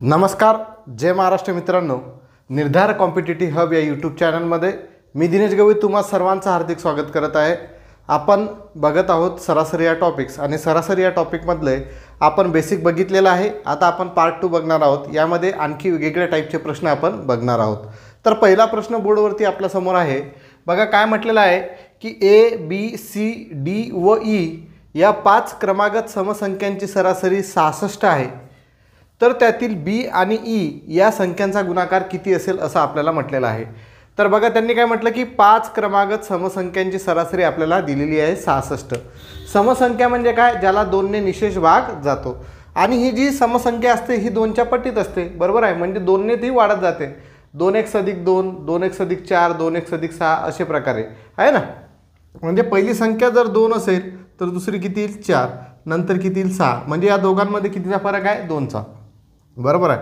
नमस्कार, जय महाराष्ट्र मित्रांनो. निर्धार कॉम्पिटिटिव्ह हब या यूट्यूब चॅनलमध्ये मी दिनेश गवई तुम्हा सर्वांचं हार्दिक स्वागत करत आहे. आपण बघत आहोत सरासरी या टॉपिक्स आणि सरासरी या टॉपिकमधले आपण बेसिक बघितलेलं आहे. आता आपण पार्ट 2 बघणार आहोत. यामध्ये आणखी वेगवेगळ्या टाईपचे प्रश्न आपण बघणार आहोत. तर पहिला प्रश्न बोर्डवरती आपल्यासमोर आहे. बघा काय म्हटलेलं आहे की ए बी सी डी व ई या 5 क्रमागत समसंख्यांची सरासरी 66 आहे. तर त्यातील बी आणि ई या संख्यांचा गुणाकार किती असेल असं आपल्याला म्हटलेलं आहे. तर बघा त्यांनी काय म्हटलं की 5 क्रमागत समसंख्यांची सरासरी आपल्याला दिलेली आहे 66. समसंख्या म्हणजे काय, ज्याला 2 ने निशेष भाग जातो. आणि ही जी समसंख्या असते ही 2च्या पटीत असते, बरोबर आहे. म्हणजे 2 ने ती वाढत जाते. 2x अधिक 2, 2x अधिक 4, 2x अधिक 6 अशा प्रकारे आहे ना. म्हणजे पहिली संख्या जर 2 असेल तर दुसरी किती येईल 4, नंतर किती येईल 6. म्हणजे या दोघांमध्ये कितीचा फरक आहे 2चा, बरोबर आहे.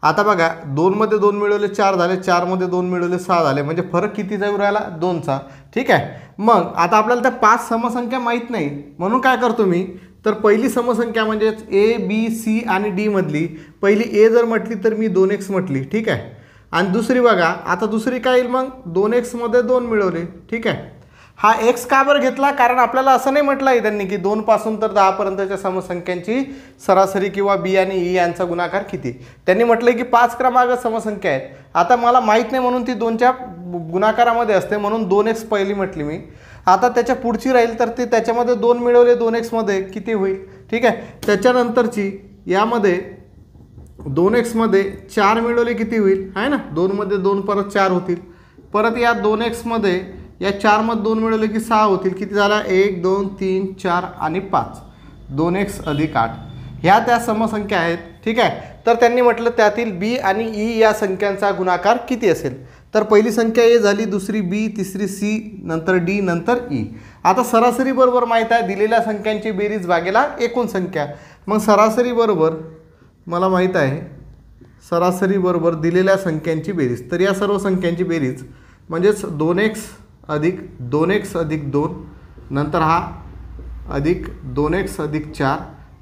आता बघा 2 मध्ये 2 मिळवले 4 झाले, 4 मध्ये 2 मिळवले 6 झाले. म्हणजे फरक कितीचा येऊ राहिला 2चा. ठीक आहे. मग आता आपल्याला त्या 5 समसंख्या माहीत नाही, म्हणून काय करतो मी, तर पहिली समसंख्या म्हणजेच ए बी सी आणि डी मधली पहिली ए जर म्हटली तर मी 2x म्हटली. ठीक आहे. आणि दुसरी बघा, आता दुसरी काय येईल मग 2x मध्ये 2 मिळवले. ठीक आहे. हा x का बरं घेतला, कारण आपल्याला असं नाही म्हटलं आहे त्यांनी की 2 पासून तर 10 पर्यंतच्या समसंख्यांची सरासरी किंवा बी आणि ई यांचा गुणाकार किती. त्यांनी म्हटलं की 5 क्रमागत समसंख्या आहेत. आता मला माहीत नाही म्हणून ती 2च्या गुणाकारामध्ये असते, म्हणून 2x पहिली म्हटली मी. आता त्याच्या पुढची राहील तर ते त्याच्यामध्ये 2 मिळवले 2x मध्ये किती होईल. ठीक आहे. त्याच्यानंतरची यामध्ये 2x मध्ये 4 मिळवले किती होईल आहे ना. 2 मध्ये 2 परत 4 होतील. परत या 2x मध्ये या 4 मध्ये 2 मिळवले की 6 होतील. किती झाला 1 2 3 4 आणि 5. 2x अधिक 8 ह्या त्या समसंख्या आहेत. ठीक आहे. तर त्यांनी म्हटलं त्यातील बी आणि ई या संख्यांचा गुणाकार किती असेल. तर पहिली संख्या ए झाली, दुसरी बी, तिसरी सी, नंतर डी, नंतर ई. आता सरासरी बरोबर माहीत आहे दिलेल्या संख्यांची बेरीज भागेला एकूण संख्या. मग सरासरी बरोबर मला माहीत आहे सरासरी बरोबर दिलेल्या संख्यांची बेरीज. तर या सर्व संख्यांची बेरीज म्हणजेच 2x अधिक 2x अधिक 2, नंतर हा अधिक 2x अधिक 4,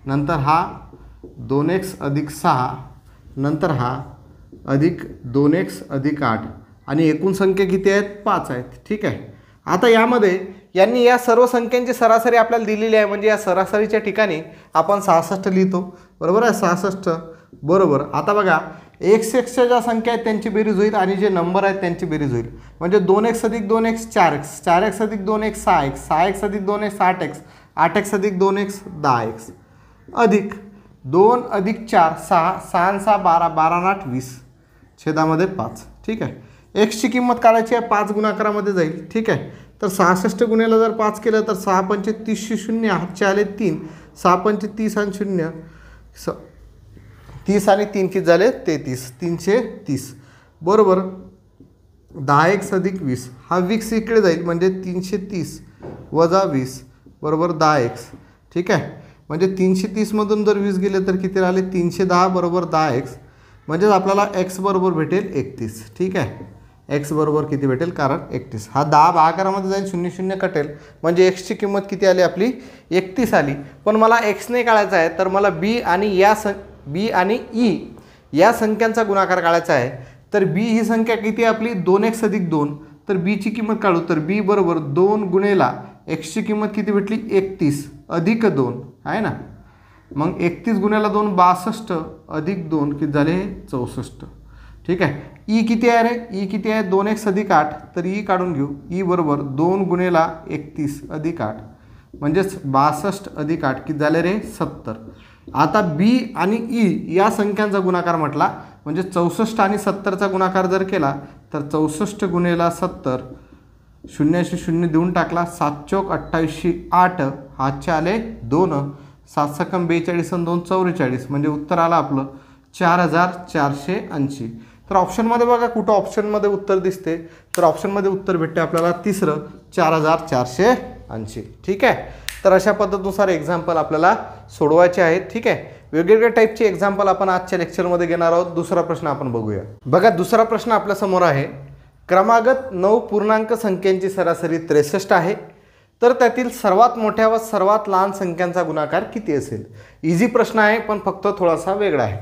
नंतर हा 2x अधिक 6, नंतर हा अधिक 2x अधिक 8 आणि एकूण संख्या किती आहेत 5 आहेत. ठीक आहे. आता यामध्ये यांनी या सर्व संख्यांची सरासरी आपल्याला दिलेली आहे. म्हणजे या सरासरीच्या ठिकाणी आपण 66 लिहितो, बरोबर आहे. 66 बरोबर. आता बघा x ज्या संख्या आहेत त्यांची बेरीज होईल आणि जे नंबर आहेत त्यांची बेरीज होईल. म्हणजे 2x अधिक 2x 4x, 4x अधिक 2x 6x, 6x अधिक 2x 8x, 8x अधिक 2x 10x अधिक 2 अधिक 4 6, 6 6 12, 12 8 20 छेदामध्ये 5. ठीक आहे. एक्सची किंमत काढायची आहे, 5 गुणाकारामध्ये जाईल. ठीक आहे. तर 66 गुणिले जर 5 केलं तर 6 पंचे 30, 0 हातचे आले 3, 6 पंचे 30 आणि 0 30 आणि 3 किती झाले 33, 330 बरोबर. 10x अधिक 20 हा 20 इकडे जाईल म्हणजे 330 वजा 20 बरोबर 10x. ठीक आहे. म्हणजे 330 मधून जर 20 गेले तर किती राहिले 310 बरोबर 10x. म्हणजेच आपल्याला x बरोबर भेटेल 31. ठीक आहे. x बरोबर किती भेटेल, कारण 31 हा 10 भागाकारामध्ये जाईल, 0 0 कटेल. म्हणजे एक्सची किंमत किती आली आपली 31 आली. पण मला x नाही काढायचा आहे, तर मला बी आणि ई या संख्यांचा गुणाकार काढायचा आहे. तर बी ही संख्या किती आहे आपली 2x अधिक 2. तर बीची किंमत काढू तर बी बरोबर 2 गुणेला एक्सची किंमत किती भेटली 31 अधिक 2 आहे ना. मग 31 गुणेला 2 62 अधिक 2 किती झाले 64. ठीक आहे. ई किती आहे रे, ई किती आहे 2x अधिक 8. तर ई काढून घेऊ. ई बरोबर 2 गुणेला 31 अधिक 8 म्हणजेच 62 अधिक 8 किती झाले रे 70. आता बी आणि ई या संख्यांचा गुणाकार म्हटला म्हणजे 64 आणि 70चा गुणाकार जर केला तर 64 गुणेला 70, 0 0 देऊन टाकला, 7 चौक 28 8 हातचे आले 2, 7 सकम 42 आणि 2 44 म्हणजे उत्तर आलं आपलं 4480. तर ऑप्शनमध्ये बघा कुठं ऑप्शनमध्ये उत्तर दिसते, तर ऑप्शनमध्ये उत्तर भेटते आपल्याला तिसरं 4480. ठीक आहे. तर अशा पद्धतीनुसार एक्झाम्पल आपल्याला सोडवायचे आहेत. ठीक आहे. वेगवेगळ्या टाईपचे एक्झाम्पल आपण आजच्या लेक्चरमध्ये घेणार आहोत. दुसरा प्रश्न आपण बघूया. बघा दुसरा प्रश्न आपल्यासमोर आहे. क्रमागत 9 पूर्णांक संख्यांची सरासरी 63 आहे. तर त्यातील सर्वात मोठ्या व सर्वात लहान संख्यांचा गुणाकार किती असेल. इझी प्रश्न आहे पण फक्त थोडासा वेगळा आहे.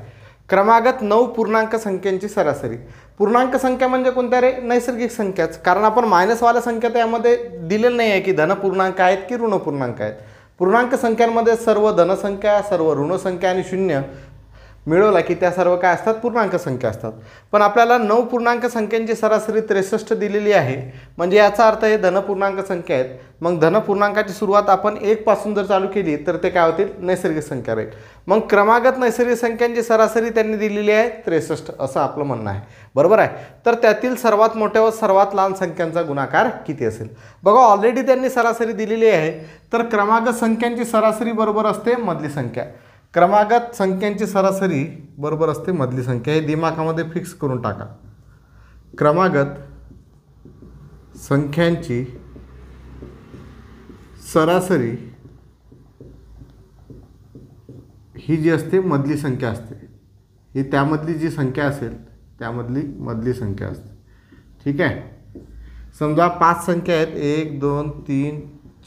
क्रमागत 9 पूर्णांक संख्यांची सरासरी. पूर्णांक संख्या म्हणजे कोणत्या रे? नैसर्गिक संख्याच, कारण आपण मायनसवाल्या संख्या त्यामध्ये दिलेलं नाही आहे की धन पूर्णांक आहेत की ऋण पूर्णांक आहेत. पूर्णांक संख्यांमध्ये सर्व धनसंख्या, सर्व ऋणसंख्या आणि शून्य मिळवला की त्या सर्व काय असतात? पूर्णांक संख्या असतात. पण आपल्याला 9 पूर्णांक संख्यांची सरासरी 63 दिलेली आहे, म्हणजे याचा अर्थ हे धनपूर्णांक संख्या आहेत. मग धनपूर्णांकाची सुरुवात आपण 1 पासून जर चालू केली तर ते काय होतील? नैसर्गिक संख्या राहील. मग क्रमागत नैसर्गिक संख्यांची सरासरी त्यांनी दिलेली आहे 63, असं आपलं म्हणणं आहे. बरोबर आहे. तर त्यातील सर्वात मोठ्या व सर्वात लहान संख्यांचा गुणाकार किती असेल? बघा, ऑलरेडी त्यांनी सरासरी दिलेली आहे. तर क्रमागत संख्यांची सरासरी बरोबर असते मधली संख्या. क्रमागत संख्यांची सरासरी बरोबर असते मधली संख्या. हे दिमागामध्ये फिक्स करून टाका. क्रमागत संख्यांची सरासरी ही जी असते मधली संख्या असते. ही त्यामधली जी संख्या असेल त्यामधली मधली संख्या असते. ठीक आहे. समजा 5 संख्या आहेत, 1 2 3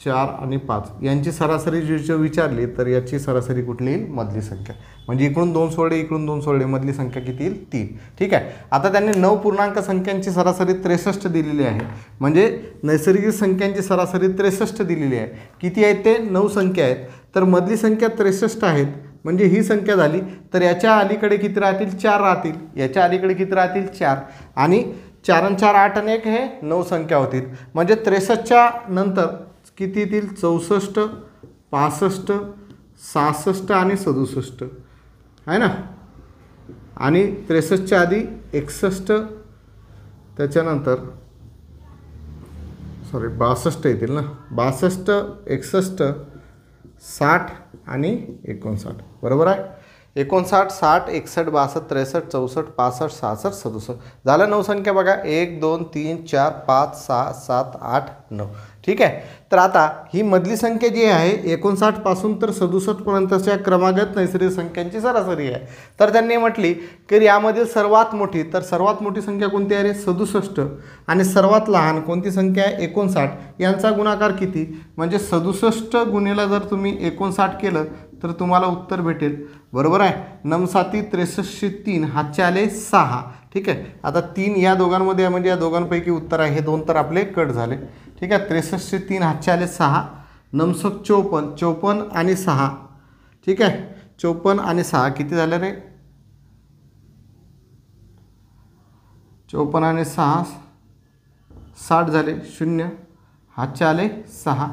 4 आणि 5, यांची सरासरी जी विचारली तर याची सरासरी कुठली येईल? मधली संख्या. म्हणजे इकडून 2 सोडले, इकडून 2 सोडले, मधली संख्या किती येईल? 3. ठीक आहे. आता त्यांनी 9 पूर्णांक संख्यांची सरासरी 63 दिलेली आहे, म्हणजे नैसर्गिक संख्यांची सरासरी 63 दिलेली आहे. किती आहेत ते? 9 संख्या आहेत. तर मधली संख्या 63 आहेत, म्हणजे ही संख्या झाली. तर याच्या अलीकडे किती राहतील? 4 राहतील. याच्या अलीकडे किती राहतील? 4. आणि 4 आणि 4 8 आणि 1 हे 9 संख्या होतील. म्हणजे 63च्या नंतर किती येतील? 64 65 66 आणि 67 आहे ना. आणि 63च्या आधी 61, त्याच्यानंतर 62 येतील ना. 62 61 60 आणि 59. बरोबर आहे. 59 60 61 62 63 64 65 66 67 झालं 9 संख्या. बघा, 1 2 3 4 5 6 7 8 9. ठीक आहे. तर आता ही मधली संख्या जी आहे 59 पासून तर 67 पर्यंतच्या क्रमागत नैसर्गिक संख्यांची सरासरी आहे. तर त्यांनी म्हटली की यामधील सर्वात मोठी, तर सर्वात मोठी संख्या कोणती आहे? 67. आणि सर्वात लहान कोणती संख्या आहे? 59. यांचा गुणाकार किती? म्हणजे 67 गुणिले जर तुम्ही 59 केलं तर तुम्हाला उत्तर भेटेल. बरोबर आहे. 9 7 63 3 हातचे आले 6. ठीक आहे. आता 3 या दोघांमध्ये आहे, म्हणजे या दोघांपैकी उत्तर आहे. हे 2 तर आपले कट झाले. ठीक आहे. 63 3 हातचे आले 6. 9 54 54 आणि 6. ठीक आहे. 54 आणि 6 किती झाले रे? 54 आणि 6 60 झाले. 0 हातचे आले 6.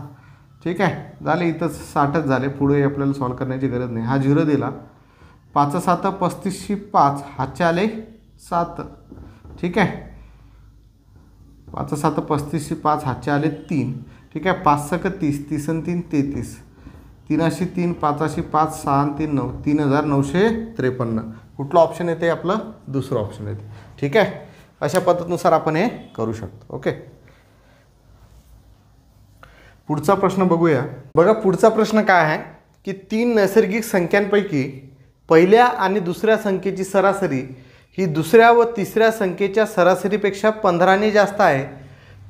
ठीक आहे. झाले, इथं 60च झाले. पुढे आपल्याला सॉल्व करण्याची गरज नाही. हा 0 दिला. 5 7 35 5 हातचे आले 7. ठीक आहे. 5 7 35 5 हातचे आले 3. ठीक आहे. 5 6 30 30 आणि 3 33. 3 3 5 5 6 आणि 3 9 3953. कुठलं ऑप्शन येते? आपलं दुसरं ऑप्शन येते. ठीक आहे. अशा पद्धतीनुसार आपण हे करू शकतो. ओके. पुढचा प्रश्न बघूया. बघा, पुढचा प्रश्न काय आहे की 3 नैसर्गिक संख्यांपैकी पहिल्या आणि दुसऱ्या संख्येची सरासरी ही दुसऱ्या व तिसऱ्या संख्येच्या सरासरीपेक्षा 15ने जास्त आहे.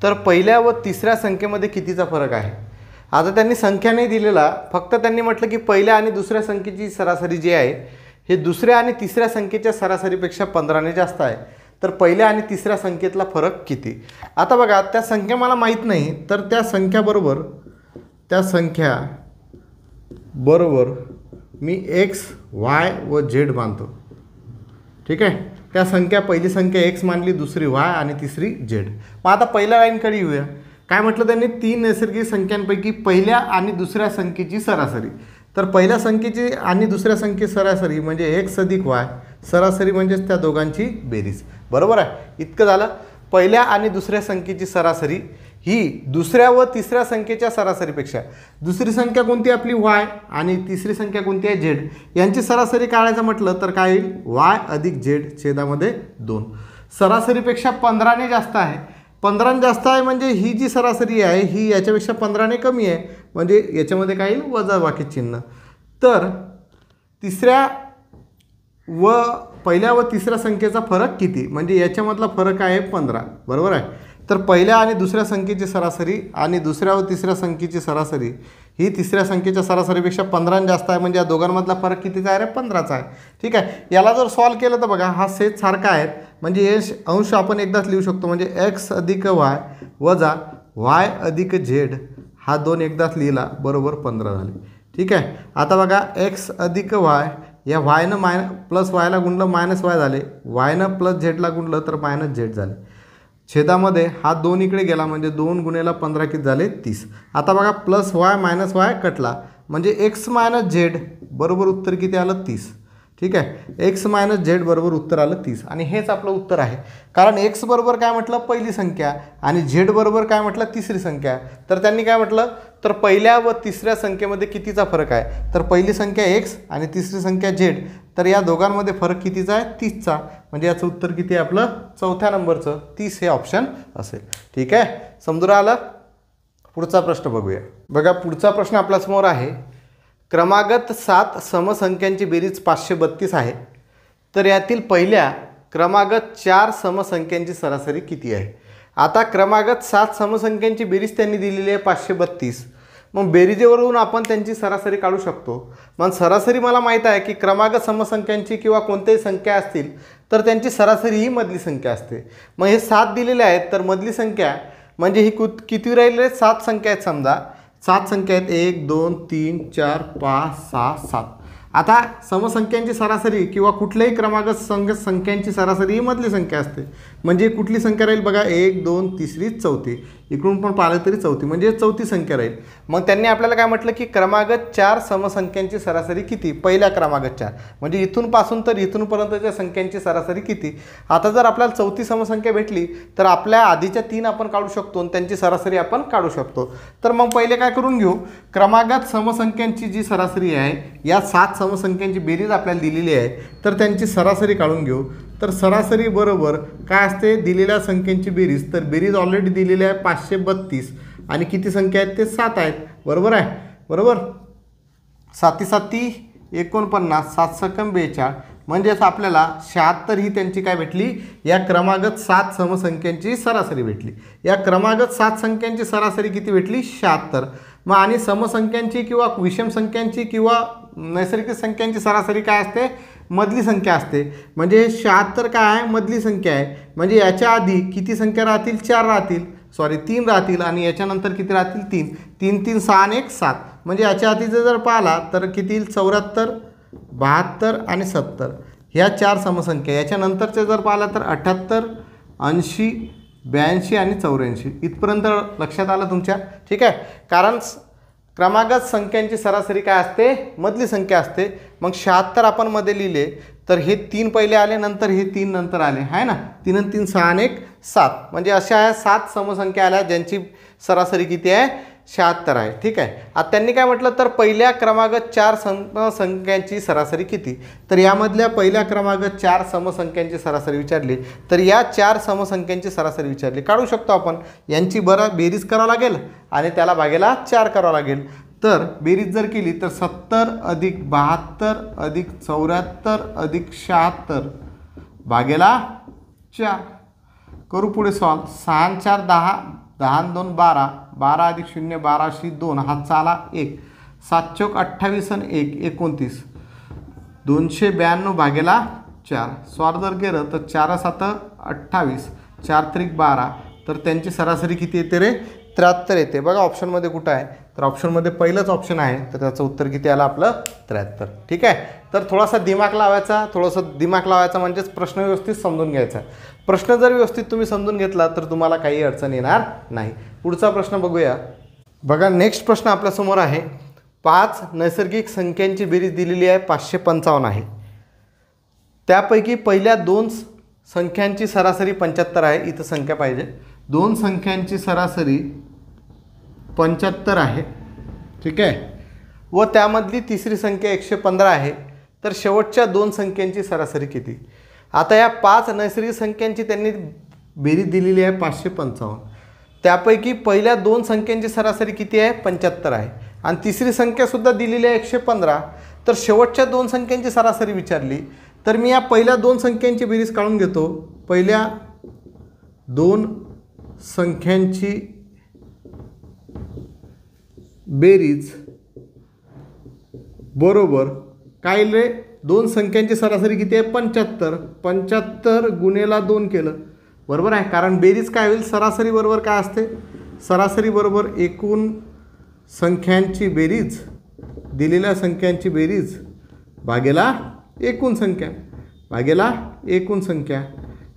तर पहिल्या व तिसऱ्या संख्येमध्ये कितीचा फरक आहे? आता त्यांनी संख्या नाही दिलेला, फक्त त्यांनी म्हटलं की पहिल्या आणि दुसऱ्या संख्येची सरासरी जी आहे हे दुसऱ्या आणि तिसऱ्या संख्येच्या सरासरीपेक्षा 15ने जास्त आहे. तर पहिल्या आणि तिसऱ्या संख्येतला फरक किती? आता बघा, त्या संख्या मला माहीत नाही, तर त्या संख्याबरोबर मी x y व z मानतो. ठीक आहे. त्या संख्या, पहिली संख्या x मानली, दुसरी y आणि तिसरी z. मग आता पहिल्या लाईनकडे येऊया. काय म्हटलं त्यांनी? 3 नैसर्गिक संख्यांपैकी पहिल्या आणि दुसऱ्या संख्येची सरासरी. तर पहिल्या संख्येची आणि दुसऱ्या संख्येची सरासरी म्हणजे x अधिक y, सरासरी म्हणजेच त्या दोघांची बेरीज. बरोबर आहे. इतकं झालं. पहिल्या आणि दुसऱ्या संख्येची सरासरी ही दुसऱ्या व तिसऱ्या संख्येच्या सरासरीपेक्षा, दुसरी संख्या कोणती आपली y आणि तिसरी संख्या कोणती आहे z, यांची सरासरी काढायचं म्हटलं तर काय येईल? y अधिक z छेदामध्ये 2. सरासरीपेक्षा 15ने जास्त आहे. 15ने जास्त आहे म्हणजे ही जी सरासरी आहे ही याच्यापेक्षा 15ने कमी आहे, म्हणजे याच्यामध्ये काय येईल? वजाबाकी चिन्ह. तर तिसऱ्या व पहिल्या व तिसऱ्या संख्येचा फरक किती? म्हणजे याच्यामधला फरक आहे 15. बरोबर आहे. तर पहिल्या आणि दुसऱ्या संख्येची सरासरी आणि दुसऱ्या व तिसऱ्या संख्येची सरासरी ही तिसऱ्या संख्येच्या सरासरीपेक्षा 15 जास्त आहे, म्हणजे या दोघांमधला फरक कितीचा आहे रे? 15चा आहे. ठीक आहे, याला जर सॉल्व केलं तर बघा हा सेट सारखा आहे, म्हणजे हे अंश आपण एकदाच लिहू शकतो, म्हणजे x अधिक वाय वजा वाय अधिक झेड हा 2 एकदाच लिहिला बरोबर 15 झाले. ठीक आहे, आता बघा x अधिक वाय या वायनं प्लस वायला गुणलं मायनस वाय झाले, वायनं प्लस झेडला गुणलं तर मायनस झेड झाले. छेदामध्ये हा 2 इकडे गेला म्हणजे 2 गुणेला 15 किती झाले? 30. आता बघा प्लस वाय मायनस वाय कटला म्हणजे x मायनस झेड बरोबर उत्तर किती आलं? 30. ठीक आहे, x मायनस झेड बरोबर उत्तर आलं 30 आणि हेच आपलं उत्तर आहे. कारण x बरोबर काय म्हटलं? पहिली संख्या आणि झेड बरोबर काय म्हटलं? तिसरी संख्या. तर त्यांनी काय म्हटलं? तर पहिल्या व तिसऱ्या संख्येमध्ये कितीचा फरक आहे? तर पहिली संख्या x आणि तिसरी संख्या झेड, तर या दोघांमध्ये फरक कितीचा आहे? 30चा. म्हणजे याचं उत्तर किती आहे आपलं? चौथ्या नंबरचं 30 हे ऑप्शन असेल. ठीक आहे, समजून आलं? पुढचा प्रश्न बघूया. बघा पुढचा प्रश्न आपल्यासमोर आहे. क्रमागत 7 समसंख्यांची बेरीज 532 आहे, तर यातील पहिल्या क्रमागत 4 समसंख्यांची सरासरी किती आहे? आता क्रमागत 7 समसंख्यांची बेरीज त्यांनी दिलेली आहे 532. मग बेरीजेवरून आपण त्यांची सरासरी काढू शकतो. मग सरासरी मला माहीत आहे की क्रमागत समसंख्यांची किंवा कोणत्याही संख्या असतील तर त्यांची सरासरी ही मधली संख्या असते. मग हे 7 दिलेले आहेत, तर मधली संख्या म्हणजे ही किती राहिले? 7 संख्या आहेत. समजा 7 संख्या आहेत, 1 2 3 4 5 6 7. आता समसंख्यांची सरासरी किंवा कुठल्याही क्रमागत संख्यांची सरासरी ही मधली संख्या असते. म्हणजे कुठली संख्या राहील बघा? 1 2 तिसरी चौथी, इकडून पण पाहिलं तरी चौथी, म्हणजे चौथी संख्या राहील. मग त्यांनी आपल्याला काय म्हटलं की क्रमागत 4 समसंख्यांची सरासरी किती? पहिल्या क्रमागत 4 म्हणजे इथून पासून तर इथूनपर्यंतच्या संख्यांची सरासरी किती? आता जर आपल्याला चौथी समसंख्या भेटली तर आपल्या आधीच्या 3 आपण काढू शकतो आणि त्यांची सरासरी आपण काढू शकतो. तर मग पहिले काय करून घेऊ? क्रमागत समसंख्यांची जी सरासरी आहे या 7 समसंख्यांची बेरीज आपल्याला दिलेली आहे, तर त्यांची सरासरी काढून घेऊ. तर सरासरी बरोबर काय असते? दिलेल्या संख्यांची बेरीज. तर बेरीज ऑलरेडी दिलेली आहे 532 आणि किती संख्या आहेत? ते 7 आहेत. बरोबर आहे? बरोबर. 7 7 49, 7 सकम 42, म्हणजेच आपल्याला 76 ही त्यांची काय भेटली? या क्रमागत 7 समसंख्यांची सरासरी भेटली. या क्रमागत 7 संख्यांची सरासरी किती भेटली? 76. मग आणि समसंख्यांची किंवा विषम संख्यांची किंवा नैसर्गिक संख्यांची सरासरी काय असते? मधली संख्या असते. म्हणजे 76 काय आहे? मधली संख्या आहे. म्हणजे याच्या आधी किती संख्या राहतील? 4 राहतील, सॉरी 3 राहतील आणि याच्यानंतर किती राहतील? 3. 3 3 6 आणि 1 7. म्हणजे याच्या आधीचं जर पाहिला तर किती येईल? 74 72 आणि 70 ह्या 4 समसंख्या. याच्यानंतरचे जर पाहिला तर 78 80 82 आणि 84. इथपर्यंत लक्षात आलं तुमच्या? ठीक आहे, कारण क्रमागत संख्यांची सरासरी काय असते? मधली संख्या असते. मग 76 आपण मध्ये लिहिले तर हे 3 पहिले आले, नंतर हे 3 नंतर आले, आहे ना? 3 आणि 3 6 आणि 1 7. म्हणजे अशा 7 समसंख्या आल्या ज्यांची सरासरी किती आहे? 76 आहे. ठीक आहे, आता त्यांनी काय म्हटलं? तर पहिल्या क्रमागत 4 समसंख्यांची सरासरी किती? तर यामधल्या पहिल्या क्रमागत 4 समसंख्यांची सरासरी विचारली, तर या 4 समसंख्यांची सरासरी विचारली. काढू शकतो आपण. यांची बेरीज करावं लागेल आणि त्याला भागेला 4 करावं लागेल. तर बेरीज जर केली तर 70 अधिक 72 अधिक 74 अधिक 76 भागेला 4. करू पुढे सॉल्व. 6 4 10, 10 2 12, 12 अधिक 0 12 2 हातचा आला 1, 7 चौक 28 आणि 1 29, 292 भागेला 4. सॉल्व जर केलं तर 4 7 28, 4 3 12, तर त्यांची सरासरी किती येते रे? 73 येते. बघा ऑप्शनमध्ये कुठं आहे? तर ऑप्शनमध्ये पहिलंच ऑप्शन आहे, तर त्याचं उत्तर किती आलं आपलं? 73. ठीक आहे, तर थोडासा दिमाग लावायचा म्हणजेच प्रश्न व्यवस्थित समजून घ्यायचा. प्रश्न जर व्यवस्थित तुम्ही समजून घेतला तर तुम्हाला काही अडचण येणार नाही. पुढचा प्रश्न बघूया. बघा नेक्स्ट प्रश्न आपल्यासमोर आहे. 5 नैसर्गिक संख्यांची बेरीज दिलेली आहे 555 आहे. त्यापैकी पहिल्या 2 संख्यांची सरासरी 75 आहे. इथं संख्या पाहिजे. 2 संख्यांची सरासरी 75 आहे. ठीक आहे, व त्यामधली तिसरी संख्या 115 आहे. तर शेवटच्या 2 संख्यांची सरासरी किती? आता या 5 नैसर्गिक संख्यांची त्यांनी बेरीज दिलेली आहे 555. त्यापैकी पहिल्या 2 संख्यांची सरासरी किती आहे? 75 आहे. आणि तिसरी संख्यासुद्धा दिलेली आहे 115. तर शेवटच्या 2 संख्यांची सरासरी विचारली, तर मी या पहिल्या 2 संख्यांची बेरीज काढून घेतो. पहिल्या 2 संख्यांची बेरीज बरोबर काय रे, दोन संख्यांची सरासरी किती आहे 75. 75 गुणेला 2 केलं बरोबर आहे, कारण बेरीज काय होईल सरासरी बरोबर काय असते, सरासरी बरोबर एकूण संख्यांची बेरीज, दिलेल्या संख्यांची बेरीज भागेला एकूण संख्या, भागेला एकूण संख्या.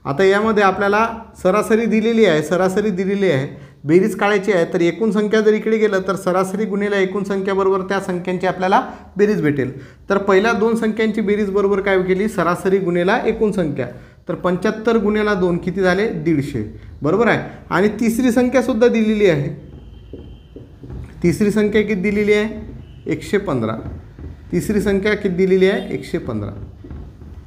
आता यामध्ये आपल्याला सरासरी दिलेली आहे, सरासरी दिलेली आहे, बेरीज काढायची आहे. तर एकूण संख्या जर इकडे गेलं तर सरासरी गुणिले एकूण संख्या बरोबर त्या संख्यांची आपल्याला बेरीज भेटेल. तर पहिल्या दोन संख्यांची बेरीज बरोबर काय केली, सरासरी गुणिले एकूण संख्या. तर 75 गुणिले 2 किती झाले 150 बरोबर आहे. आणि तिसरी संख्यासुद्धा दिलेली आहे, तिसरी संख्या किती दिलेली आहे 115. तिसरी संख्या किती दिलेली आहे 115.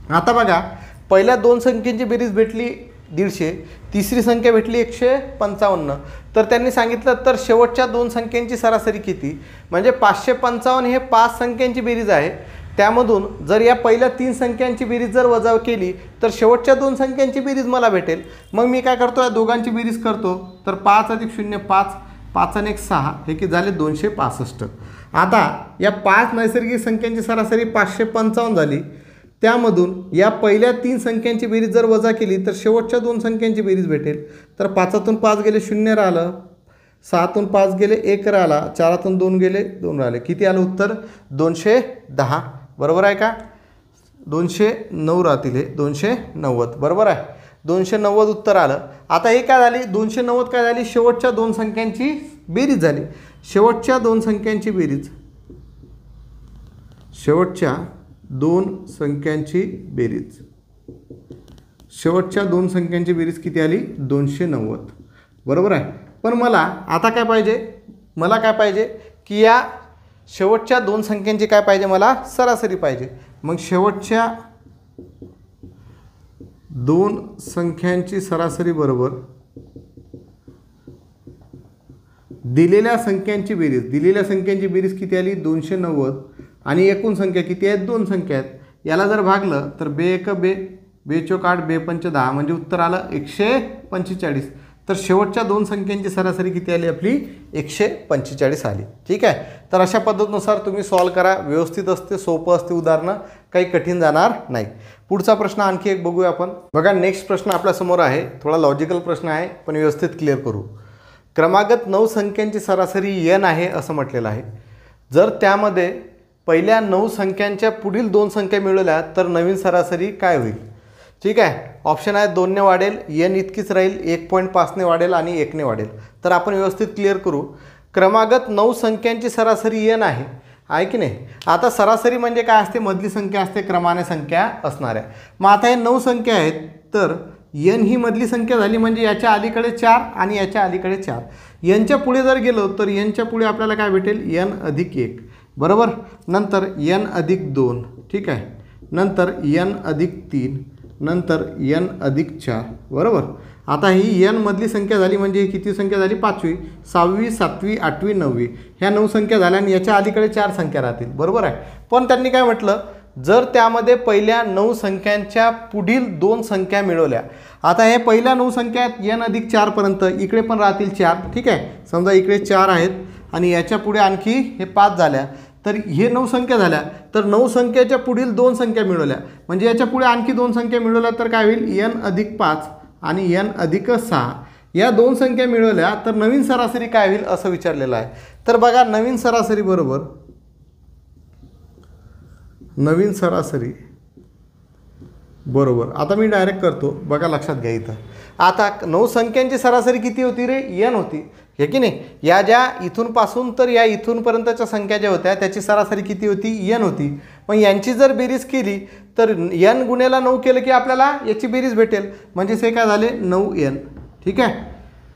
आता बघा पहिल्या दोन संख्यांची बेरीज भेटली 150, तिसरी संख्या भेटली 155. तर त्यांनी सांगितलं तर शेवटच्या दोन संख्यांची सरासरी किती, म्हणजे 555 हे 5 संख्यांची बेरीज आहे. त्यामधून जर या पहिल्या 3 संख्यांची बेरीज जर वजा केली तर शेवटच्या दोन संख्यांची बेरीज मला भेटेल. मग मी काय करतो, या दोघांची बेरीज करतो. तर 5 + 0 5, 5 आणि 1 6, हे किती झाले 265. आता या 5 नैसर्गिक संख्यांची सरासरी 555 झाली. त्यामधून या पहिल्या 3 संख्यांची बेरीज जर वजा केली तर शेवटच्या दोन संख्यांची बेरीज भेटेल. तर 5तून 5 गेले 0 राहिलं, 6तून 5 गेले 1 राहिला, 4तून 2 गेले 2 राहिले. किती आलं उत्तर 210 बरोबर आहे का, 209 राहतील, हे 290 बरोबर आहे, 290 उत्तर आलं. आता हे काय झाली 290 काय झाली, शेवटच्या दोन संख्यांची बेरीज झाली. शेवटच्या दोन संख्यांची बेरीज, शेवटच्या दोन संख्यांची बेरीज, शेवटच्या दोन संख्यांची बेरीज किती आली 290 बरोबर आहे. पण मला आता काय पाहिजे, मला काय पाहिजे की या शेवटच्या दोन संख्यांची काय पाहिजे, मला सरासरी पाहिजे. मग शेवटच्या दोन संख्यांची सरासरी बरोबर दिलेल्या संख्यांची बेरीज, दिलेल्या संख्यांची बेरीज किती आली 290 आणि एकूण संख्या किती आहेत 2 संख्या आहेत. याला जर भागलं तर 2 × 2, 2 × 8, 2 × 5 10, म्हणजे उत्तर आलं 145. तर शेवटच्या दोन संख्यांची सरासरी किती आली आपली 145 आली. ठीक आहे. तर अशा पद्धतीनुसार तुम्ही सॉल्व करा, व्यवस्थित असते, सोपं असते उदाहरणं, काही कठीण जाणार नाही. पुढचा प्रश्न आणखी एक बघूया आपण. बघा नेक्स्ट प्रश्न आपल्यासमोर आहे, थोडा लॉजिकल प्रश्न आहे पण व्यवस्थित क्लिअर करू. क्रमागत 9 संख्यांची सरासरी n आहे असं म्हटलेलं आहे. जर त्यामध्ये पहिल्या 9 संख्यांच्या पुढील 2 संख्या मिळवल्या तर नवीन सरासरी काय होईल. ठीक आहे. ऑप्शन आहे 2 ने वाढेल, n इतकीच राहील, 1.5 ने वाढेल आणि 1 ने वाढेल. तर आपण व्यवस्थित क्लिअर करू. क्रमागत 9 संख्यांची सरासरी n आहे की नाही. आता सरासरी म्हणजे काय असते, मधली संख्या असते क्रमाने संख्या असणाऱ्या. मग आता हे 9 संख्या आहेत तर n ही मधली संख्या झाली, म्हणजे याच्या अलीकडे 4 आणि याच्या अलीकडे 4. nच्या पुढे जर गेलो तर nच्या पुढे आपल्याला काय भेटेल n + 1 बरोबर, नंतर n + 2 ठीक आहे, नंतर n + 3, नंतर n + 4 बरोबर. आता ही n मधली संख्या झाली, म्हणजे ही किती संख्या झाली 5वी, 6वी, 7वी, 8वी, 9वी, ह्या 9 संख्या झाल्या आणि याच्या अलीकडे 4 संख्या राहतील बरोबर आहे. पण त्यांनी काय म्हटलं, जर त्यामध्ये पहिल्या 9 संख्यांच्या पुढील 2 संख्या मिळवल्या. आता हे पहिल्या 9 संख्या आहेत n + 4 पर्यंत, इकडे पण राहतील 4 ठीक आहे. समजा इकडे 4 आहेत आणि याच्या पुढे आणखी हे 5 झाल्या, तर हे 9 संख्या झाल्या. तर 9 संख्येच्या पुढील 2 संख्या मिळवल्या, म्हणजे याच्या पुढे आणखी 2 संख्या मिळवल्या तर काय होईल n + 5 आणि n + 6. या 2 संख्या मिळवल्या तर नवीन सरासरी काय होईल असं विचारलेलं आहे. तर बघा नवीन सरासरी बरोबर, नवीन सरासरी बरोबर, आता मी डायरेक्ट करतो बघा, लक्षात घ्या. इथं आता 9 संख्यांची सरासरी किती होती रे n होती, हे की नाही. या ज्या इथून पासून तर या इथूनपर्यंतच्या संख्या ज्या होत्या त्याची सरासरी किती होती n होती. मग यांची जर बेरीज केली तर n गुणेला 9 केलं की आपल्याला याची बेरीज भेटेल, म्हणजे हे काय झाले 9n ठीक आहे.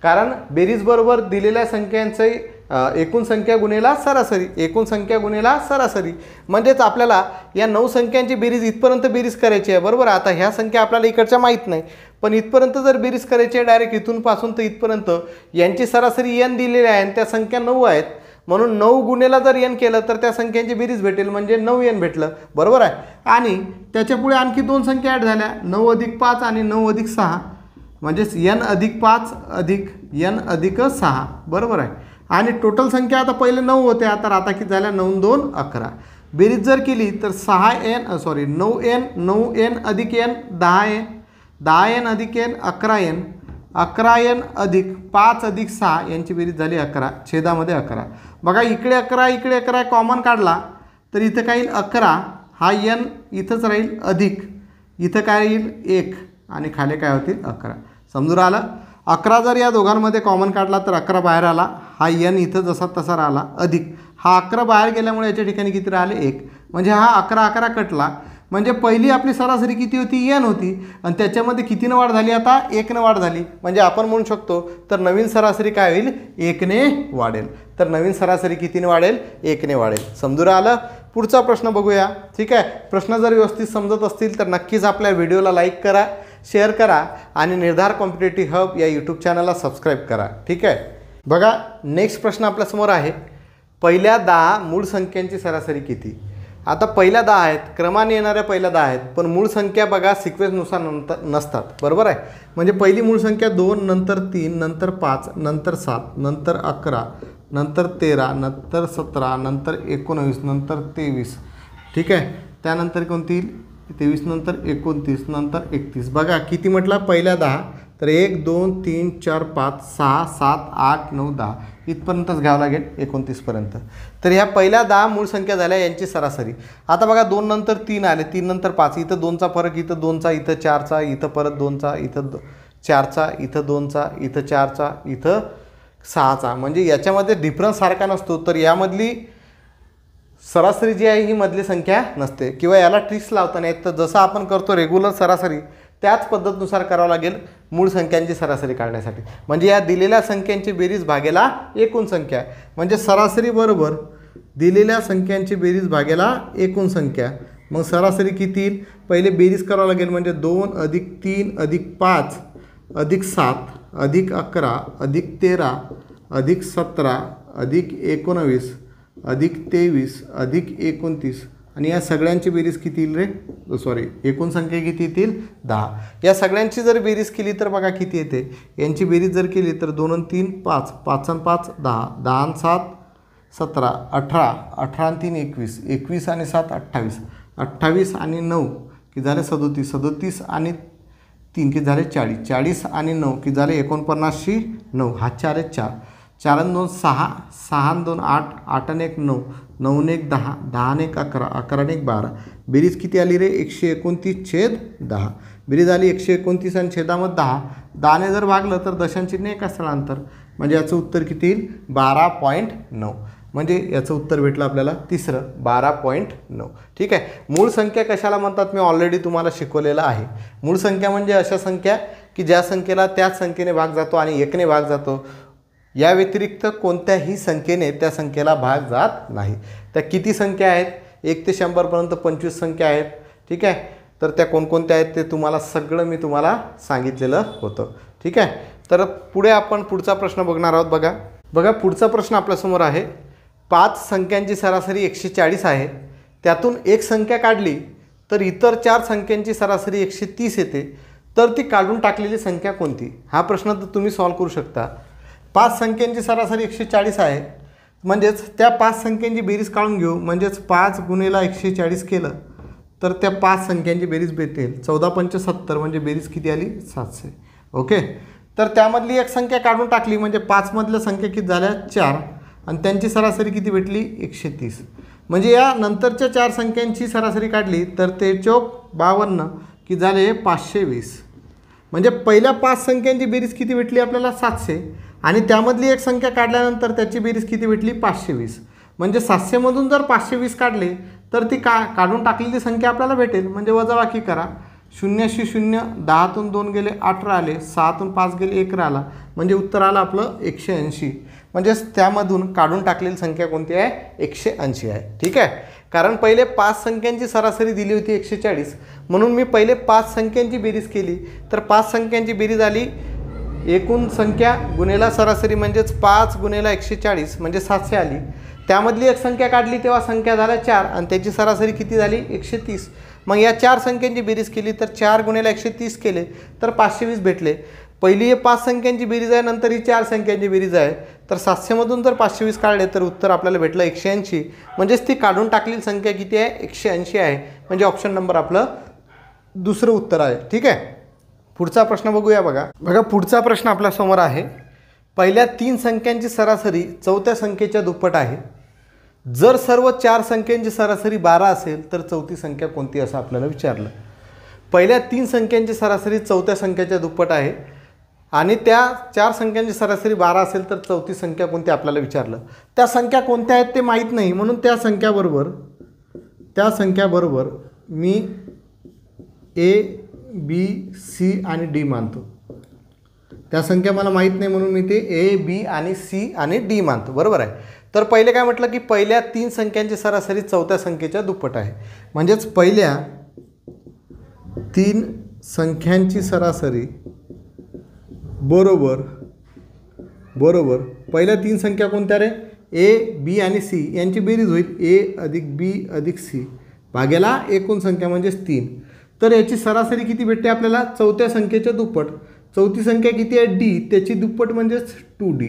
कारण बेरीज बरोबर दिलेल्या संख्यांचे एकूण संख्या गुणेला सरासरी, एकूण संख्या गुणेला सरासरी, म्हणजेच आपल्याला या 9 संख्यांची बेरीज इथपर्यंत बेरीज करायची आहे बरोबर. आता ह्या संख्या आपल्याला इकडच्या माहीत नाही, पण इथपर्यंत जर बेरीज करायची आहे डायरेक्ट इथून पासून तर इथपर्यंत, यांची सरासरी n दिलेली आहे आणि त्या संख्या 9 आहेत, म्हणून 9 गुणेला जर n केलं तर त्या संख्यांची बेरीज भेटेल, म्हणजे 9n भेटलं बरोबर आहे. आणि त्याच्या पुढे आणखी 2 संख्या ॲड झाल्या, 9 + 5 आणि 9 + 6. म्हणजेच n अधिक 5 अधिक n अधिक 6 बरोबर आहे. आणि टोटल संख्या आता पहिले 9 होत्या, तर आता किती झाल्या 9 2 11. बेरीज जर केली तर 9n अधिक n 10n, 10n अधिक n 11n, 11n अधिक 5 अधिक 6 यांची बेरीज झाली 11, छेदामध्ये 11. बघा इकडे 11 इकडे 11 कॉमन काढला तर इथं काय येईल 11, हा n इथंच राहील, अधिक इथं काय येईल 1 आणि खाली काय होतील 11. समजून आलं. 11 जर या दोघांमध्ये कॉमन काढला तर 11 बाहेर आला, हा n इथं जसा तसा राहिला, अधिक हा 11 बाहेर गेल्यामुळे याच्या ठिकाणी किती राहिले 1, म्हणजे हा 11 11 कटला. म्हणजे पहिली आपली सरासरी किती होती n होती आणि त्याच्यामध्ये कितीनं वाढ झाली, आता 1नं वाढ झाली. म्हणजे आपण म्हणू शकतो तर नवीन सरासरी काय होईल 1ने वाढेल. तर नवीन सरासरी कितीने वाढेल 1ने वाढेल. समजून आलं. पुढचा प्रश्न बघूया. ठीक आहे. प्रश्न जर व्यवस्थित समजत असतील तर नक्कीच आपल्या व्हिडिओला लाईक करा, शेअर करा आणि निर्धार कॉम्पिटिटिव्ह हब या यूट्यूब चॅनलला सबस्क्राईब करा. ठीक आहे. बघा नेक्स्ट प्रश्न आपल्यासमोर आहे. पहिल्या 10 मूळ संख्यांची सरासरी किती. आता पहिल्या 10 आहेत, क्रमाने येणाऱ्या पहिल्या 10 आहेत, पण मूळ संख्या बघा सिक्वेन्सनुसार नसतात. बरोबर आहे. म्हणजे पहिली मूळ संख्या 2, नंतर 3, नंतर 5, नंतर 7, नंतर 11, नंतर 13, नंतर 17, नंतर 19, नंतर 23. ठीक आहे. त्यानंतर कोणती 23, नंतर 29, नंतर 31. बघा किती म्हटलं पहिल्या 10, तर 1 2 3 4 5 6 7 8 9 10 इथपर्यंतच घ्यावं लागेल 29 पर्यंत. तर ह्या पहिल्या 10 मूळ संख्या झाल्या यांची सरासरी. आता बघा 2 नंतर 3 आले, 3 नंतर 5, इथं 2चा फरक, इथं 2चा, इथं 4चा, इथं परत 2चा, इथं 4चा, इथं 2चा, इथं 4चा, इथं 6चा. म्हणजे याच्यामध्ये डिफरन्स सारखा नसतो. तर यामधली सरासरी जी आहे ही मधली संख्या नसते किंवा याला ट्रिक्स लावता नाहीत. तर जसं आपण करतो रेग्युलर सरासरी त्याच पद्धतीनुसार करावं लागेल मूळ संख्यांची सरासरी काढण्यासाठी. म्हणजे या दिलेल्या संख्यांची बेरीज भागेला एकूण संख्या, म्हणजे सरासरी बरोबर दिलेल्या संख्यांची बेरीज भागेला एकूण संख्या. मग सरासरी किती येईल पहिले बेरीज करावं लागेल. म्हणजे 2 अधिक 3 अधिक 5 अधिक 7 अधिक 11 अधिक 13 अधिक 17 अधिक 19 अधिक 23 अधिक 29 आणि या सगळ्यांची बेरीज किती येईल रे, सॉरी एकूण संख्या किती येतील 10. या सगळ्यांची जर बेरीज केली तर बघा किती येते. यांची बेरीज जर केली तर 2 आणि 3 5, 5 आणि 5 10, 10 आणि 7 17, 18, 18 आणि 3 21, 21 आणि 7 28, 28 आणि 9 की झाले 37, 37 आणि 3 की झाले 40, 40 आणि 9 की झाले 49, 9 हा 4 आहे 4, 4 आणि 2 6, 6 आणि 2 8, 8 आणि 1 9, 9 आणि 1 10, 10 आणि 1 11, 11 आणि 1 12. बेरीज किती आली रे 129/10. बेरीज आली 129 आणि छेदामध्ये 10. 10ने जर भागलं तर दशांचिन्ह एका स्थळांतर, म्हणजे याचं उत्तर किती येईल 12.9. म्हणजे याचं उत्तर भेटलं आपल्याला तिसरं 12.9. ठीक आहे. मूळ संख्या कशाला म्हणतात मी ऑलरेडी तुम्हाला शिकवलेलं आहे. मूळ संख्या म्हणजे अशा संख्या की ज्या संख्येला त्याच संख्येने भाग जातो आणि 1ने भाग जातो. या व्यतिरिक्त कोणत्याही संख्येने त्या संख्येला भाग जात नाही. त्या किती संख्या आहेत 1 ते 100पर्यंत 25 संख्या आहेत. ठीक आहे. तर त्या कोणकोणत्या आहेत ते तुम्हाला सगळं मी तुम्हाला सांगितलेलं होतं. ठीक आहे. तर पुढे आपण पुढचा प्रश्न बघणार आहोत. बघा पुढचा प्रश्न आपल्यासमोर आहे. 5 संख्यांची सरासरी 140 आहे. त्यातून एक संख्या काढली तर इतर 4 संख्यांची सरासरी 130 येते. तर ती काढून टाकलेली संख्या कोणती. हा प्रश्न तर तुम्ही सॉल्व्ह करू शकता. 5 संख्यांची सरासरी 140 आहे. म्हणजेच त्या 5 संख्यांची बेरीज काढून घेऊ. म्हणजेच 5 गुणिले 140 केलं तर त्या 5 संख्यांची बेरीज भेटेल 14×5 = 70. म्हणजे बेरीज किती आली 700. ओके. तर त्यामधली एक संख्या काढून टाकली म्हणजे 5 मधल्या संख्या किती झाल्या 4 आणि त्यांची सरासरी किती भेटली 130. म्हणजे या नंतरच्या 4 संख्यांची सरासरी काढली तर ते 52 की झाले 520. म्हणजे पहिल्या 5 संख्यांची बेरीज किती भेटली आपल्याला 700 आणि त्यामधली एक संख्या काढल्यानंतर त्याची बेरीज किती भेटली 520. म्हणजे 700मधून जर 520 काढले तर ती काढून टाकलेली संख्या आपल्याला भेटेल. म्हणजे वजाबाकी करा. 0शी 0, 10तून 2 गेले 8 राहिले, 6तून 5 गेले 1 राहिला. म्हणजे उत्तर आलं आपलं 180. म्हणजेच त्यामधून काढून टाकलेली संख्या कोणती आहे 180 आहे. ठीक आहे. कारण पहिले 5 संख्यांची सरासरी दिली होती 140 म्हणून मी पहिले 5 संख्यांची बेरीज केली तर 5 संख्यांची बेरीज आली एकूण संख्या गुणिले सरासरी म्हणजेच 5 गुणिले 140 म्हणजे 700 आली. त्यामधली एक संख्या काढली तेव्हा संख्या झाल्या 4 आणि त्याची सरासरी किती झाली 130. मग या 4 संख्यांची बेरीज केली तर 4 गुणिले 130 केले तर 520 भेटले. पहिली हे 5 संख्यांची बेरीज आहे, नंतर ही 4 संख्यांची बेरीज आहे. तर 700मधून जर 520 काढले तर उत्तर आपल्याला भेटलं 180. म्हणजेच ती काढून टाकलेली संख्या किती आहे? 180 आहे. म्हणजे ऑप्शन नंबर आपलं दुसरं उत्तर आहे. ठीक आहे. पुढचा प्रश्न बघूया. बघा पुढचा प्रश्न आपल्यासमोर आहे. पहिल्या 3 संख्यांची सरासरी चौथ्या संख्येच्या दुप्पट आहे. जर सर्व 4 संख्यांची सरासरी 12 असेल तर चौथी संख्या कोणती असं आपल्याला विचारलं. पहिल्या 3 संख्यांची सरासरी चौथ्या संख्येच्या दुप्पट आहे आणि त्या 4 संख्यांची सरासरी 12 असेल तर चौथी संख्या कोणती आपल्याला विचारलं. त्या संख्या कोणत्या आहेत ते माहीत नाही, म्हणून त्या संख्याबरोबर मी A, B, C आणि D मानतो. त्या संख्या मला माहीत नाही म्हणून मी ते A, B आणि C आणि D मानतो. बरोबर आहे. तर पहिले काय म्हटलं की पहिल्या 3 संख्यांची सरासरी चौथ्या संख्येच्या दुप्पट आहे. म्हणजेच पहिल्या 3 संख्यांची सरासरी बरोबर पहिल्या 3 संख्या कोणत्या रे? A, B आणि C यांची बेरीज होईल A अधिक B अधिक C भाग्याला एकूण संख्या म्हणजेच 3. तर याची सरासरी किती भेटते आपल्याला? चौथ्या संख्येच्या दुप्पट. चौथी संख्या किती आहे? D. त्याची दुप्पट म्हणजेच 2D.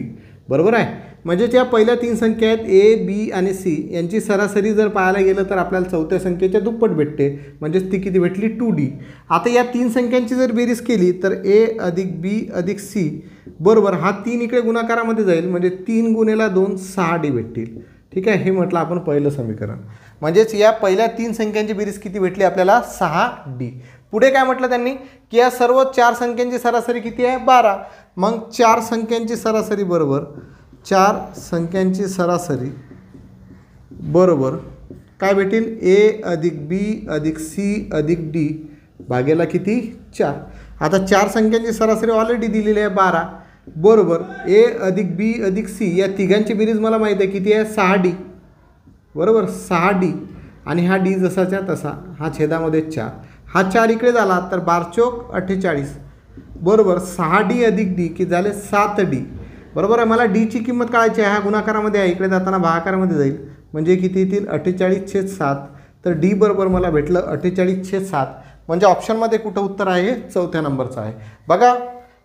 बरोबर आहे. म्हणजेच या पहिल्या 3 संख्या आहेत A, B आणि C यांची सरासरी जर पाहायला गेलं तर आपल्याला चौथ्या संख्येच्या दुप्पट भेटते. म्हणजेच ती किती भेटली? 2D. आता या 3 संख्यांची जर बेरीज केली तर A अधिक B अधिक C बरोबर हा 3 इकडे गुणाकारामध्ये जाईल. म्हणजे 3 गुणेला 2 6D भेटतील. ठीक आहे. हे म्हटलं आपण पहिलं समीकरण. म्हणजेच या पहिल्या 3 संख्यांची बेरीज किती भेटली आपल्याला? 6D. पुढे काय म्हटलं त्यांनी की या सर्व 4 संख्यांची सरासरी किती आहे? 12. मग 4 संख्यांची सरासरी बरोबर काय भेटेल? A अधिक B अधिक C अधिक D भागेला किती? 4. आता 4 संख्यांची सरासरी ऑलरेडी दिलेली आहे 12 बरोबर A अधिक B अधिक C या तिघांची बेरीज मला माहीत आहे किती आहे? 6D. बरोबर 6D आणि हा D जसाच्या तसा हा छेदामध्ये 4. हा 4 इकडे झाला तर 12 चोक 48 बरोबर 6D अधिक D की झाले 7D. बरोबर आहे. मला Dची किंमत काढायची आहे. हा गुणाकारामध्ये आहे, इकडे जाताना भागाकारामध्ये जाईल. म्हणजे किती येतील? 48/7. तर D बरोबर मला भेटलं 48/7. म्हणजे ऑप्शनमध्ये कुठं उत्तर आहे? चौथ्या नंबरचं आहे. बघा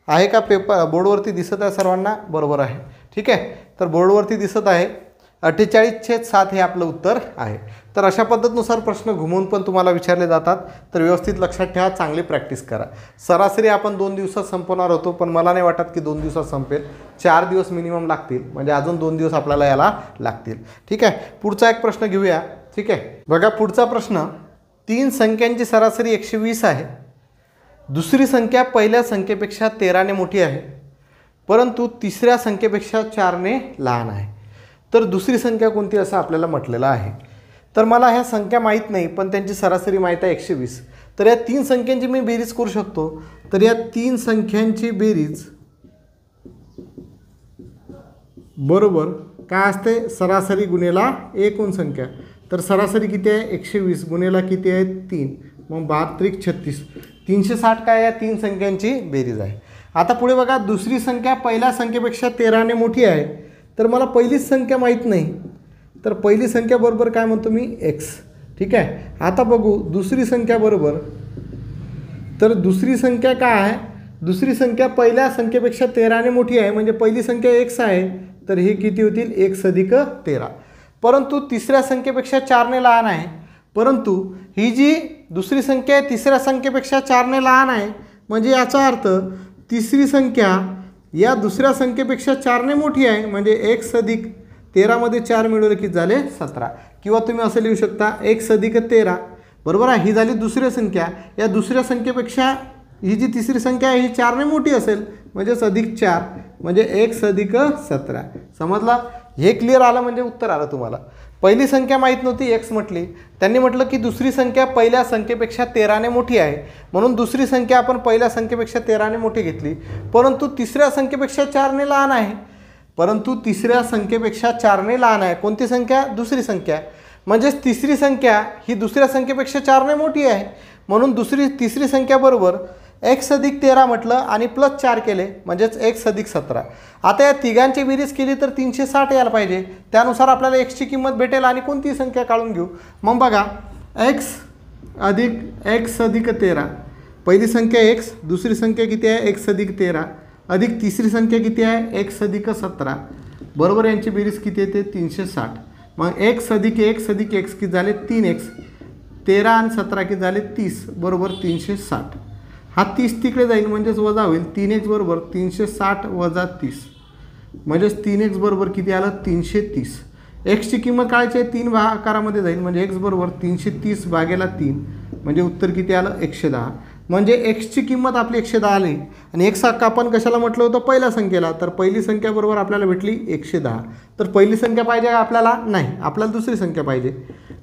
आहे का पेपर बोर्डवरती दिसत आहे सर्वांना? बरोबर आहे. ठीक आहे. तर बोर्डवरती दिसत आहे 48/7 हे आपलं उत्तर आहे. तर अशा पद्धतीनुसार प्रश्न घुमवून पण तुम्हाला विचारले जातात. तर व्यवस्थित लक्षात ठेवा, चांगली प्रॅक्टिस करा. सरासरी आपण 2 दिवसात संपवणार होतो, पण मला नाही वाटत की 2 दिवसात संपेल. 4 दिवस मिनिमम लागतील. म्हणजे अजून 2 दिवस आपल्याला याला लागतील. ठीक आहे. पुढचा एक प्रश्न घेऊया. ठीक आहे. बघा पुढचा प्रश्न. 3 संख्यांची सरासरी 120 आहे. दुसरी संख्या पहिल्या संख्येपेक्षा 13ने मोठी आहे, परंतु तिसऱ्या संख्येपेक्षा 4ने लहान आहे. तर दुसरी संख्या कोणती असं आपल्याला म्हटलेलं आहे. तर मला ह्या संख्या माहीत नाही, पण त्यांची सरासरी माहीत आहे 120. तर या 3 संख्यांची मी बेरीज करू शकतो. तर या 3 संख्यांची बेरीज बरोबर काय असते? सरासरी गुणेला एकूण संख्या. तर सरासरी किती आहे? 120 गुणेला किती आहे? 3. मग 32×36 360 काय? या 3 संख्यांची बेरीज आहे. आता पुढे बघा दुसरी संख्या पहिल्या संख्येपेक्षा 13ने मोठी आहे. तर मला पहिलीच संख्या माहीत नाही. तर पहिली संख्या बरोबर काय म्हणतो मी? x. ठीक आहे. आता बघू दुसरी संख्या बरोबर. तर दुसरी संख्या काय आहे? दुसरी संख्या पहिल्या संख्येपेक्षा 13ने मोठी आहे. म्हणजे पहिली संख्या x आहे. तर हे किती होतील? x अधिक 13. परंतु तिसऱ्या संख्येपेक्षा 4ने लहान आहे. परंतु ही जी दुसरी संख्या आहे तिसऱ्या संख्येपेक्षा 4ने लहान आहे. म्हणजे याचा अर्थ तिसरी संख्या या दुसऱ्या संख्येपेक्षा 4ने मोठी आहे. म्हणजे x अधिक 13 मध्ये 4 मिळवले किती झाले? 17. किंवा तुम्ही असं लिहू शकता x अधिक 13. बरोबर आहे. ही झाली दुसरी संख्या. या दुसऱ्या संख्येपेक्षा ही जी तिसरी संख्या आहे ही 4ने मोठी असेल. म्हणजेच अधिक 4 म्हणजे x अधिक 17. समजला? हे क्लिअर आलं म्हणजे उत्तर आलं तुम्हाला. पहिली संख्या माहीत नव्हती, x म्हटली. त्यांनी म्हटलं की दुसरी संख्या पहिल्या संख्येपेक्षा 13ने मोठी आहे, म्हणून दुसरी संख्या आपण पहिल्या संख्येपेक्षा 13ने मोठी घेतली. परंतु तिसऱ्या संख्येपेक्षा 4ने लहान आहे. परंतु तिसऱ्या संख्येपेक्षा 4ने लहान आहे. कोणती संख्या? दुसरी संख्या. म्हणजेच तिसरी संख्या ही दुसऱ्या संख्येपेक्षा 4ने मोठी आहे. म्हणून तिसरी संख्या बरोबर x अधिक 13 म्हटलं आणि प्लस 4 केले म्हणजेच x अधिक 17. आता या तिघांची बेरीज केली तर 360 यायला पाहिजे. त्यानुसार आपल्याला xची किंमत भेटेल आणि कोणती संख्या काढून घेऊ. मग बघा x अधिक 13 पहिली संख्या x, दुसरी संख्या किती आहे x अधिक 13 अधिक तिसरी संख्या किती आहे x अधिक 17 बरोबर, यांची बेरीज किती येते 360. मग x अधिक x अधिक x किती झाले 3x, 13 आणि 17 किती झाले 30 बरोबर 360. हा 30 तिकडे जाईल म्हणजेच वजा होईल, 3x बरोबर 360 वजा 30 म्हणजेच 3x बरोबर किती आलं 330. एक्सची किंमत काढायची आहे 3 आकारामध्ये जाईल म्हणजे x बरोबर 330 भागेला 3 म्हणजे उत्तर किती आलं 110. म्हणजे एक्सची किंमत आपली 110 आली आणि एक्स आपण कशाला म्हटलं होतं पहिल्या संख्येला, तर पहिली संख्या बरोबर आपल्याला भेटली 110. तर पहिली संख्या पाहिजे का आपल्याला, नाही, आपल्याला दुसरी संख्या पाहिजे.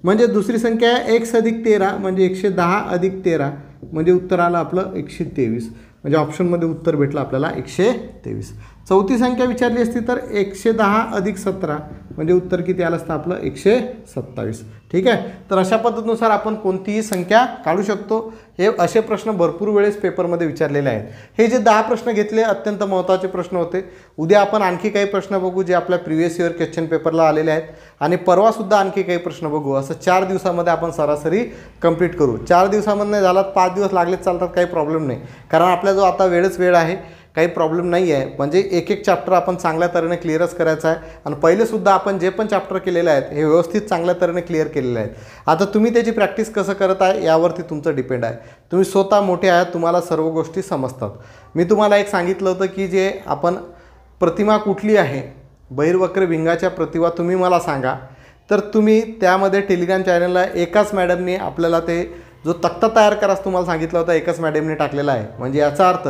म्हणजे दुसरी संख्या आहे x अधिक 13 म्हणजे 110 अधिक 13 म्हणजे उत्तर आलं आपलं 123. म्हणजे ऑप्शनमध्ये उत्तर भेटलं आपल्याला 123. चौथी संख्या विचारली असती तर 110 अधिक 17 म्हणजे उत्तर किती आलं असतं आपलं 127. ठीक आहे. तर अशा पद्धतीनुसार आपण कोणतीही संख्या काढू शकतो. हे असे प्रश्न भरपूर वेळेस पेपरमध्ये विचारलेले आहेत. हे जे 10 प्रश्न घेतले अत्यंत महत्त्वाचे प्रश्न होते. उद्या आपण आणखी काही प्रश्न बघू जे आपल्या प्रिव्हियस इयर क्वेश्चन पेपरला आलेले आहेत आणि परवासुद्धा आणखी काही प्रश्न बघू. असं 4 दिवसामध्ये आपण सरासरी कंप्लीट करू. 4 दिवसामध्ये नाही झाला 5 दिवस लागलेच चालतात, काही प्रॉब्लेम नाही, कारण आपला जो आता वेळ आहे, काही प्रॉब्लेम नाही आहे. म्हणजे एक एक चॅप्टर आपण चांगल्या तऱ्हेने क्लिअरच करायचं आहे आणि पहिलेसुद्धा आपण जे पण चॅप्टर केलेले आहेत हे व्यवस्थित चांगल्या तऱ्हेने क्लिअर केलेले आहेत. आता तुम्ही त्याची प्रॅक्टिस कसं करत आहे यावरती तुमचं डिपेंड आहे. तुम्ही स्वतः मोठे आहात, तुम्हाला सर्व गोष्टी समजतात. मी तुम्हाला एक सांगितलं होतं की जे आपण प्रतिमा कुठली आहे, बहिर्वक्र भिंगाच्या प्रतिमा तुम्ही मला सांगा, तर तुम्ही त्यामध्ये टेलिग्राम चॅनलला एकाच मॅडमने आपल्याला ते जो तक्ता तयार करायचं तुम्हाला सांगितलं होतं एकाच मॅडमने टाकलेला आहे. म्हणजे याचा अर्थ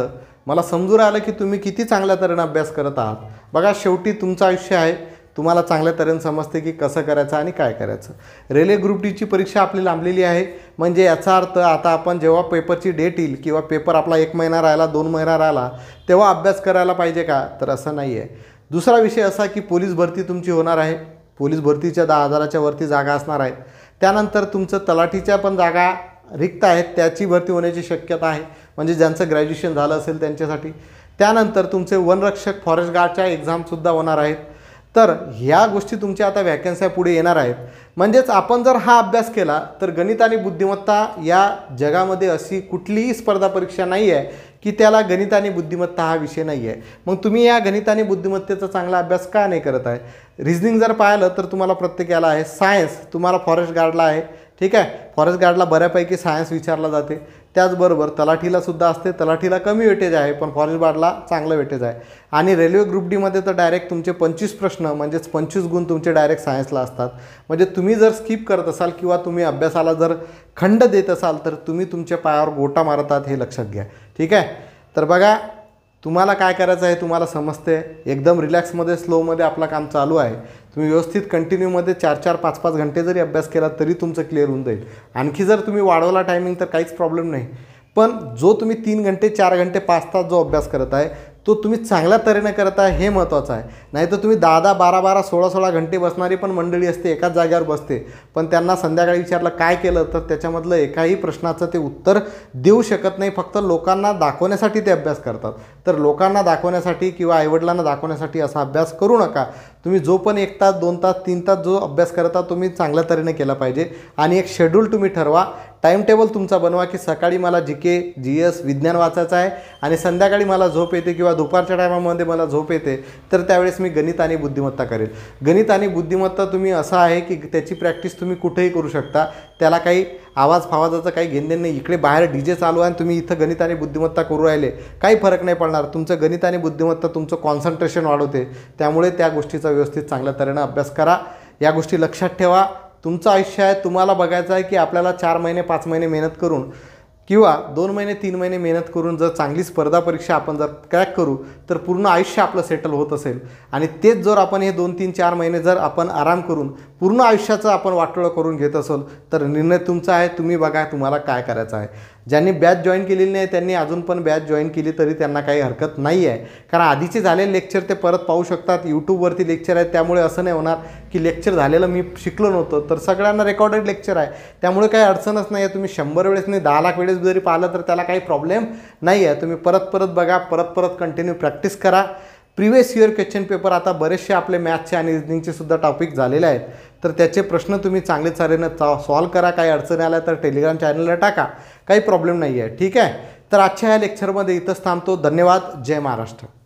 मला समजून आलं की तुम्ही किती चांगल्या तऱ्हेने अभ्यास करत आहात. बघा, शेवटी तुमचं आयुष्य आहे, तुम्हाला चांगल्या तऱ्हेने समजते की कसं करायचं आणि काय करायचं. रेल्वे ग्रुप डीची परीक्षा आपली लांबलेली आहे. म्हणजे याचा अर्थ आता आपण जेव्हा पेपरची डेट येईल किंवा पेपर आपला 1 महिना राहिला 2 महिना राहिला तेव्हा अभ्यास करायला पाहिजे का, तर असं नाही आहे. दुसरा विषय असा की पोलीस भरती तुमची होणार आहे. पोलीस भरतीच्या 10,000च्या वरती जागा असणार आहेत. त्यानंतर तुमचं तलाठीच्या पण जागा रिक्त आहेत, त्याची भरती होण्याची शक्यता आहे. म्हणजे ज्यांचं ग्रॅज्युएशन झालं असेल त्यांच्यासाठी. त्यानंतर तुमचे वनरक्षक फॉरेस्ट गार्डच्या एक्झामसुद्धा होणार आहेत. तर ह्या गोष्टी तुमच्या आता वॅकन्स्या पुढे येणार आहेत. म्हणजेच आपण जर हा अभ्यास केला तर गणित आणि बुद्धिमत्ता या जगामध्ये अशी कुठलीही स्पर्धा परीक्षा नाही आहे की त्याला गणित आणि बुद्धिमत्ता हा विषय नाही आहे. मग तुम्ही या गणित आणि बुद्धिमत्तेचा चांगला अभ्यास का नाही करत आहे. रिझनिंग जर पाहिलं तर तुम्हाला प्रत्येकाला आहे. सायन्स तुम्हाला फॉरेस्ट गार्डला आहे. ठीक आहे, फॉरेस्ट गार्डला बऱ्यापैकी सायन्स विचारला जाते. त्याचबरोबर तलाठीलासुद्धा असते, तलाठीला कमी वेटेज आहे पण फॉरेस्ट गार्डला चांगलं वेटेज आहे. आणि रेल्वे ग्रुप डीमध्ये तर डायरेक्ट तुमचे 25 प्रश्न म्हणजेच 25 गुण तुमचे डायरेक्ट सायन्सला असतात. म्हणजे तुम्ही जर स्किप करत असाल किंवा तुम्ही अभ्यासाला जर खंड देत असाल तर तुम्ही तुमच्या पायावर गोटा मारतात, हे लक्षात घ्या. ठीक आहे. तर बघा, तुम्हाला काय करायचं आहे तुम्हाला समजते. एकदम रिलॅक्समध्ये स्लोमध्ये आपलं काम चालू आहे. तुम्ही व्यवस्थित कंटिन्यूमध्ये 4-4, 5-5 घंटे जरी अभ्यास केला तरी तुमचं क्लिअर होऊन जाईल. आणखी जर तुम्ही वाढवला टायमिंग तर काहीच प्रॉब्लेम नाही. पण जो तुम्ही 3 घंटे 4 घंटे 5 तास जो अभ्यास करत आहे तो तुम्ही चांगल्या तऱ्हेने करत आहे हे महत्त्वाचं आहे. नाही तर तुम्ही 10-10, 12-12, 16-16 घंटे बसणारी पण मंडळी असते, एकाच जागेवर बसते, पण त्यांना संध्याकाळी विचारलं काय केलं तर त्याच्यामधलं एकाही प्रश्नाचं ते उत्तर देऊ शकत नाही. फक्त लोकांना दाखवण्यासाठी ते अभ्यास करतात. तर लोकांना दाखवण्यासाठी किंवा आईवडिलांना दाखवण्यासाठी असा अभ्यास करू नका. तुम्ही जो पण 1 तास 2 तास 3 तास जो अभ्यास करता तुम्ही चांगल्या तऱ्हेने केला पाहिजे. आणि एक शेड्यूल तुम्ही ठरवा, टाईम टेबल तुमचा बनवा की सकाळी मला GK GS विज्ञान वाचायचं आहे आणि संध्याकाळी मला झोप येते किंवा दुपारच्या टायमामध्ये मला झोप येते तर त्यावेळेस मी गणित आणि बुद्धिमत्ता करेल. गणित आणि बुद्धिमत्ता तुम्ही असं आहे की त्याची प्रॅक्टिस तुम्ही कुठेही करू शकता. त्याला काही आवाज फावाजाचं काही घेणदेण नाही. इकडे बाहेर DJ चालू आहे आणि तुम्ही इथं गणित आणि बुद्धिमत्ता करू राहिले, काही फरक नाही पडणार. तुमचं गणित आणि बुद्धिमत्ता तुमचं कॉन्सन्ट्रेशन वाढवते. त्यामुळे त्या गोष्टीचा व्यवस्थित चांगल्या तऱ्हेनं अभ्यास करा. या गोष्टी लक्षात ठेवा. तुमचं आयुष्य आहे, तुम्हाला बघायचं आहे की आपल्याला 4 महिने 5 महिने मेहनत करून किंवा 2 महिने 3 महिने मेहनत करून जर चांगली स्पर्धा परीक्षा आपण जर क्रॅक करू तर पूर्ण आयुष्य आपलं सेटल होत असेल. आणि तेच जर आपण हे 2-3-4 महिने जर आपण आराम करून पूर्ण आयुष्याचं आपण वाटोळं करून घेत असेल तर निर्णय तुमचा आहे. तुम्ही बघा तुम्हाला काय करायचं आहे. ज्यांनी बॅच जॉईन केलेली नाही त्यांनी अजून पण बॅच जॉईन केली तरी त्यांना काही हरकत नाही आहे. कारण आधीचे झालेले लेक्चर ते परत पाहू शकतात. यूट्यूबवरती लेक्चर आहेत, त्यामुळे असं नाही होणार की लेक्चर झालेलं मी शिकलो नव्हतं. तर सगळ्यांना रेकॉर्डेड लेक्चर आहे, त्यामुळे काही अडचणच नाही आहे. तुम्ही 100 वेळेस नाही 10 लाख वेळेस जरी पाहिलं तर त्याला काही प्रॉब्लेम नाही आहे. तुम्ही परत परत बघा, परत परत कंटिन्यू प्रॅक्टिस करा. प्रिव्हियस इयर क्वेश्चन पेपर आता बरेचसे आपले मॅथ्सचे आणि रिजनिंगचे सुद्धा टॉपिक झालेले आहेत. तर त्याचे प्रश्न तुम्ही चांगले तऱ्हेनं सॉल्व करा. काही अडचणी आल्या तर टेलिग्राम चॅनलला टाका, काही प्रॉब्लेम नाही आहे. ठीक आहे. तर आजच्या या लेक्चरमध्ये इथंच थांबतो. धन्यवाद. जय महाराष्ट्र.